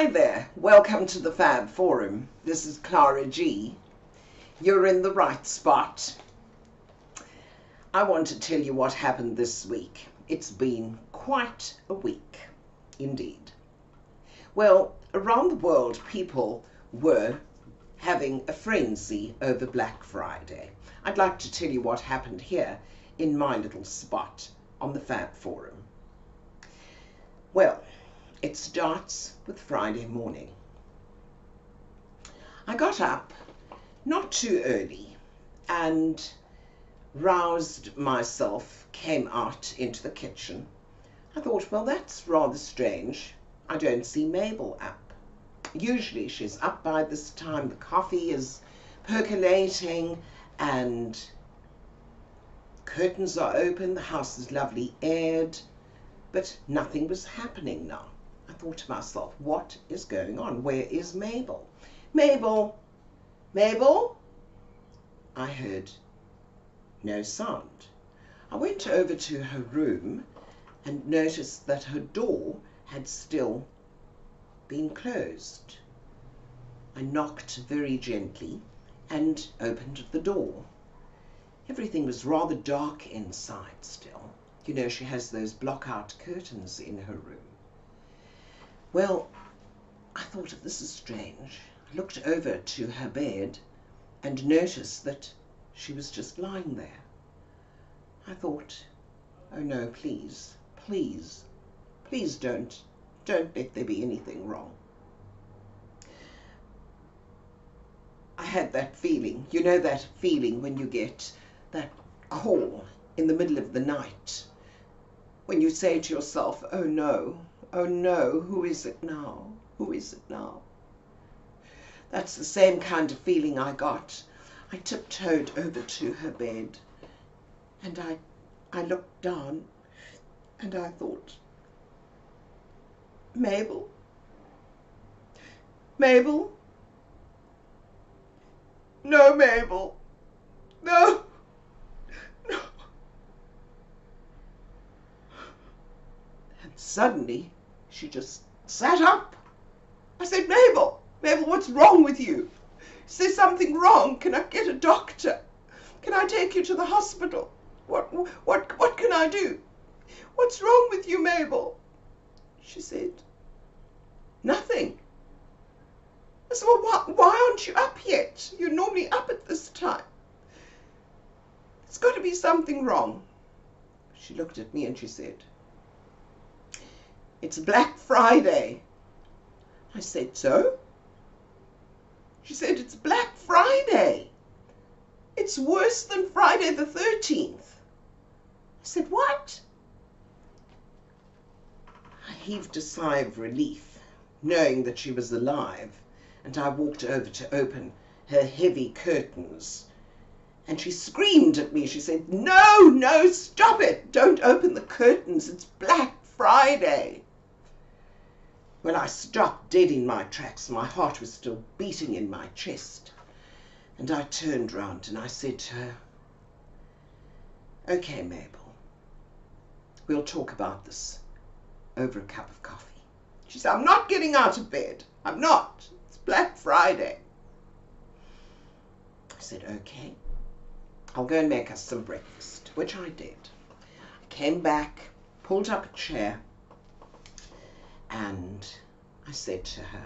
Hi there, welcome to the Fab Forum. This is Clara G. You're in the right spot. I want to tell you what happened this week. It's been quite a week, indeed. Well, around the world, people were having a frenzy over Black Friday. I'd like to tell you what happened here in my little spot on the Fab Forum. Well, it starts with Friday morning. I got up not too early and roused myself, came out into the kitchen. I thought, well, that's rather strange. I don't see Mabel up. Usually she's up by this time, the coffee is percolating and curtains are open, the house is lovely aired, but nothing was happening now. I thought to myself, what is going on? Where is Mabel? Mabel! Mabel! I heard no sound. I went over to her room and noticed that her door had still been closed. I knocked very gently and opened the door. Everything was rather dark inside still. You know, she has those block-out curtains in her room. Well, I thought, if this is strange, I looked over to her bed and noticed that she was just lying there. I thought, oh no, please, please, please don't let there be anything wrong. I had that feeling, you know that feeling when you get that call in the middle of the night, when you say to yourself, oh no, who is it now? Who is it now? That's the same kind of feeling I got. I tiptoed over to her bed and I looked down and I thought, Mabel? Mabel? No, Mabel. No. No. And suddenly she just sat up. I said, Mabel, Mabel, what's wrong with you? Is there something wrong? Can I get a doctor? Can I take you to the hospital? What can I do? What's wrong with you, Mabel? She said, nothing. I said, well, why aren't you up yet? You're normally up at this time. There's got to be something wrong. She looked at me and she said, it's Black Friday. I said, so? She said, it's Black Friday. It's worse than Friday the 13th. I said, what? I heaved a sigh of relief, knowing that she was alive, and I walked over to open her heavy curtains. And she screamed at me. She said, no, stop it. Don't open the curtains. It's Black Friday. Well, I stopped dead in my tracks. My heart was still beating in my chest. And I turned round and I said to her, okay, Mabel, we'll talk about this over a cup of coffee. She said, I'm not getting out of bed. I'm not. It's Black Friday. I said, okay, I'll go and make us some breakfast, which I did. I came back, pulled up a chair, and I said to her,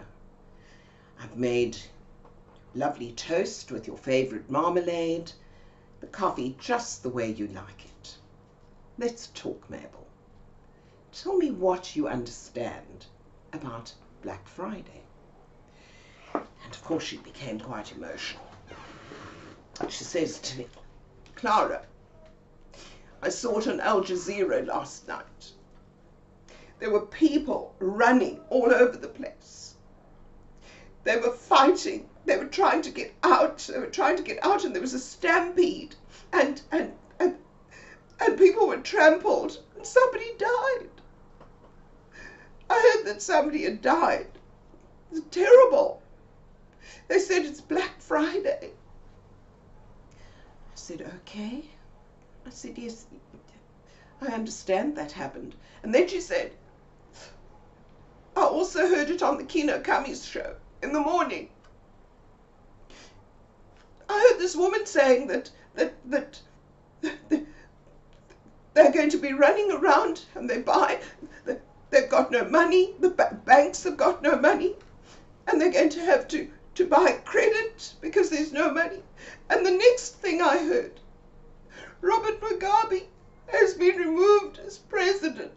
I've made lovely toast with your favorite marmalade, the coffee just the way you like it. Let's talk, Mabel. Tell me what you understand about Black Friday. And of course she became quite emotional. She says to me, Clara, I saw it on Al Jazeera last night. There were people running all over the place. They were fighting. They were trying to get out. They were trying to get out, and there was a stampede, and people were trampled, and somebody died. I heard that somebody had died. It's terrible. They said it's Black Friday. I said, okay. I said, yes, I understand that happened. And then she said, oh, also heard it on the Kino Kami's show in the morning. I heard this woman saying that they're going to be running around and they've got no money, the banks have got no money, and they're going to have to buy credit because there's no money. And the next thing I heard, Robert Mugabe has been removed as president,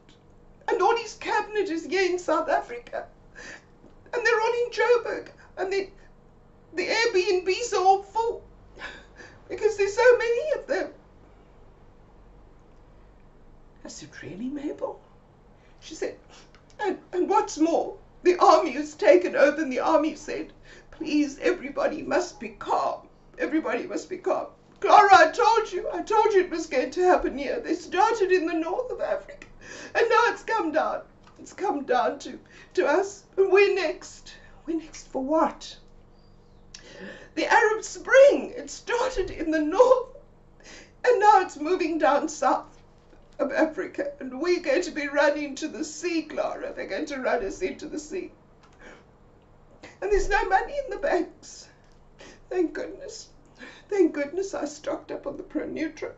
and all his cabinet is here in South Africa, and they're all in Joburg, and the Airbnbs are all full because there's so many of them. I said, really, Mabel? She said, and what's more, the army has taken over, and the army said, please, everybody must be calm. Everybody must be calm. Clara, I told you it was going to happen here. They started in the north of Africa, and now it's come down. It's come down to us, and we're next. We're next for what? The Arab Spring, it started in the north, and now it's moving down south of Africa, and we're going to be running to the sea, Clara. They're going to run us into the sea. And there's no money in the banks. Thank goodness. Thank goodness I stocked up on the Pro-Nutri,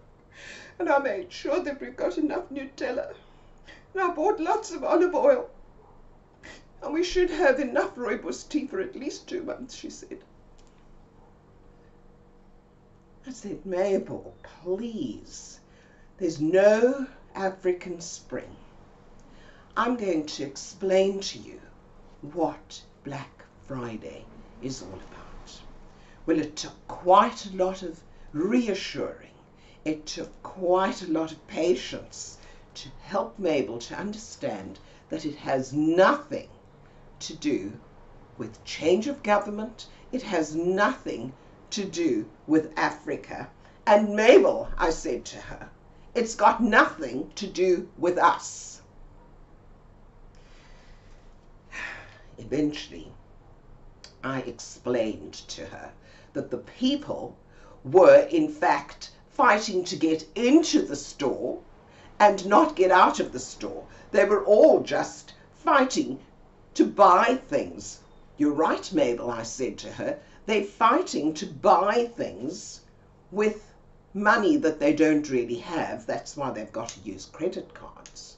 and I made sure that we've got enough Nutella. And I bought lots of olive oil. And we should have enough rooibos tea for at least 2 months, she said. I said, Mabel, please. There's no African Spring. I'm going to explain to you what Black Friday is all about. Well, it took quite a lot of reassuring. It took quite a lot of patience to help Mabel to understand that it has nothing to do with change of government. It has nothing to do with Africa. And Mabel, I said to her, it's got nothing to do with us. Eventually, I explained to her that the people were in fact fighting to get into the store and not get out of the store. They were all just fighting to buy things. You're right, Mabel, I said to her. They're fighting to buy things with money that they don't really have. That's why they've got to use credit cards.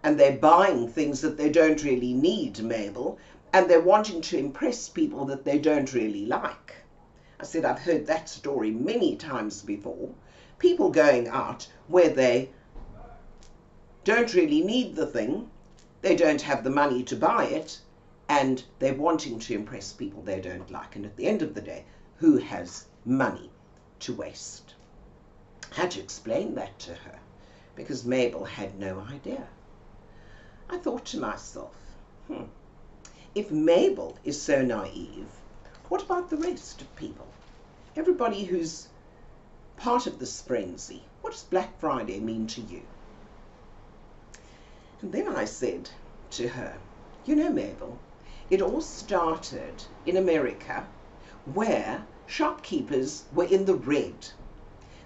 And they're buying things that they don't really need, Mabel, and they're wanting to impress people that they don't really like. I said, I've heard that story many times before. People going out where they don't really need the thing, they don't have the money to buy it, and they're wanting to impress people they don't like. And at the end of the day, who has money to waste? I had to explain that to her because Mabel had no idea. I thought to myself, if Mabel is so naive, what about the rest of people? Everybody who's part of this frenzy. What does Black Friday mean to you? And then I said to her, you know, Mabel, it all started in America where shopkeepers were in the red.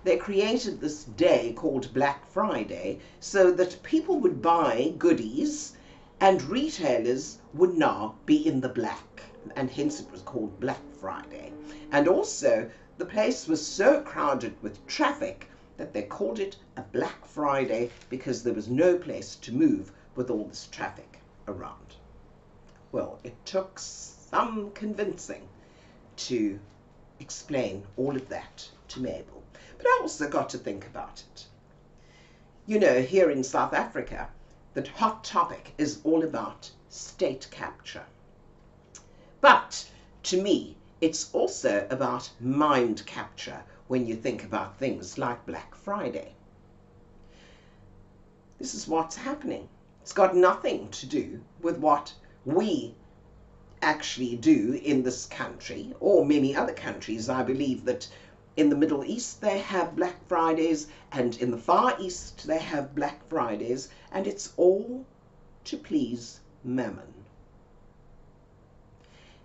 They created this day called Black Friday so that people would buy goodies and retailers would now be in the black, and hence it was called Black Friday. And also the place was so crowded with traffic that they called it a Black Friday because there was no place to move with all this traffic around. Well, it took some convincing to explain all of that to Mabel. But I also got to think about it. You know, here in South Africa, the hot topic is all about state capture. But to me, it's also about mind capture when you think about things like Black Friday. This is what's happening. It's got nothing to do with what we actually do in this country or many other countries. I believe that in the Middle East they have Black Fridays, and in the Far East they have Black Fridays, and it's all to please mammon.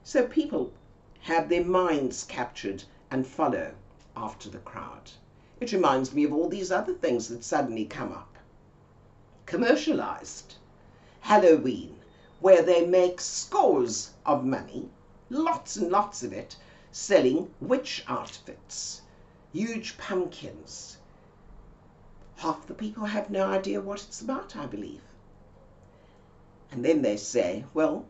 So people have their minds captured and follow after the crowd. It reminds me of all these other things that suddenly come up. Commercialized. Halloween, where they make scores of money, lots and lots of it, selling witch outfits, huge pumpkins. Half the people have no idea what it's about, I believe. And then they say, well,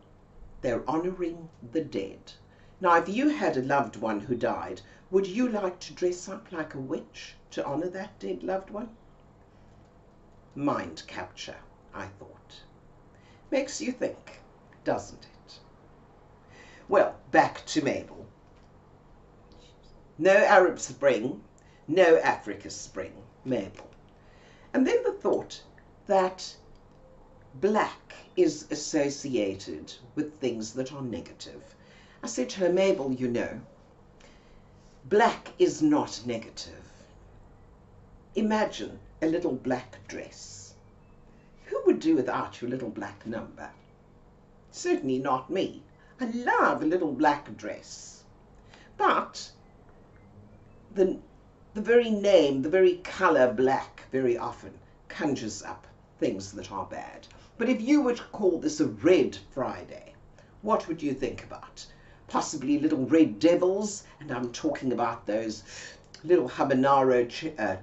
they're honoring the dead. Now, if you had a loved one who died, would you like to dress up like a witch to honor that dead loved one? Mind capture, I thought. Makes you think, doesn't it? Well, back to Mabel. No Arab Spring, no Africa Spring, Mabel. And then the thought that black is associated with things that are negative. I said to her, Mabel, you know, black is not negative. Imagine a little black dress. Who would do without your little black number? Certainly not me. I love a little black dress. But the very name, the very color black very often conjures up things that are bad. But if you were to call this a Red Friday, what would you think about? Possibly little red devils, and I'm talking about those little habanero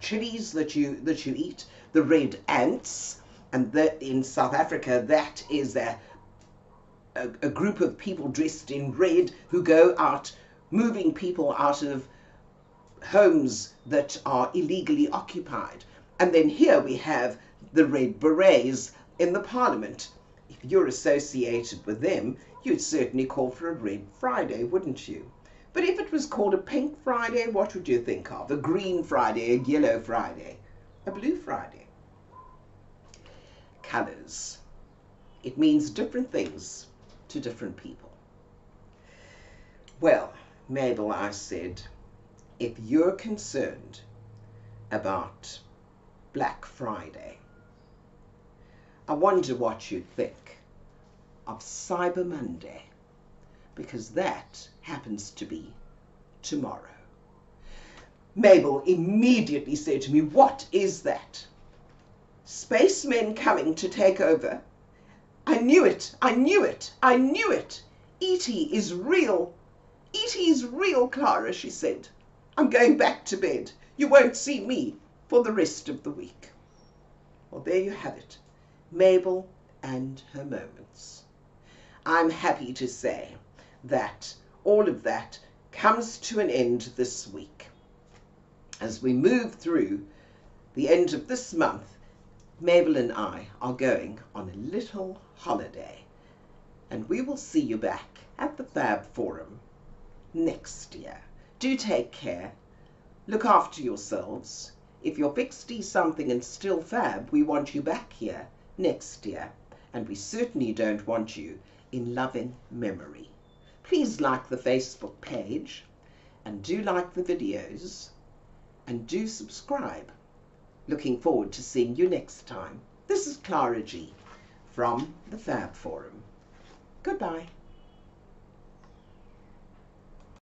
chilies that you eat, the red ants, and in South Africa that is a group of people dressed in red who go out moving people out of homes that are illegally occupied. And then here we have the Red Berets in the Parliament. If you're associated with them, you'd certainly call for a Red Friday, wouldn't you? But if it was called a Pink Friday, what would you think of? A Green Friday, a Yellow Friday, a Blue Friday? Colors. It means different things to different people. Well, Mabel, I said, if you're concerned about Black Friday, I wonder what you'd think of Cyber Monday, because that happens to be tomorrow. Mabel immediately said to me, what is that? Spacemen coming to take over? I knew it, I knew it, I knew it. E.T. is real. E.T. is real, Clara, she said. I'm going back to bed. You won't see me for the rest of the week. Well, there you have it. Mabel and her moments. I'm happy to say that all of that comes to an end this week. As we move through the end of this month, Mabel and I are going on a little holiday, and we will see you back at the FabForum next year. Do take care. Look after yourselves. If you're 60-something and still fab, we want you back here next year, and we certainly don't want you in loving memory. Please like the Facebook page, and do like the videos, and do subscribe. Looking forward to seeing you next time. This is Clara G. from the FabForum. Goodbye.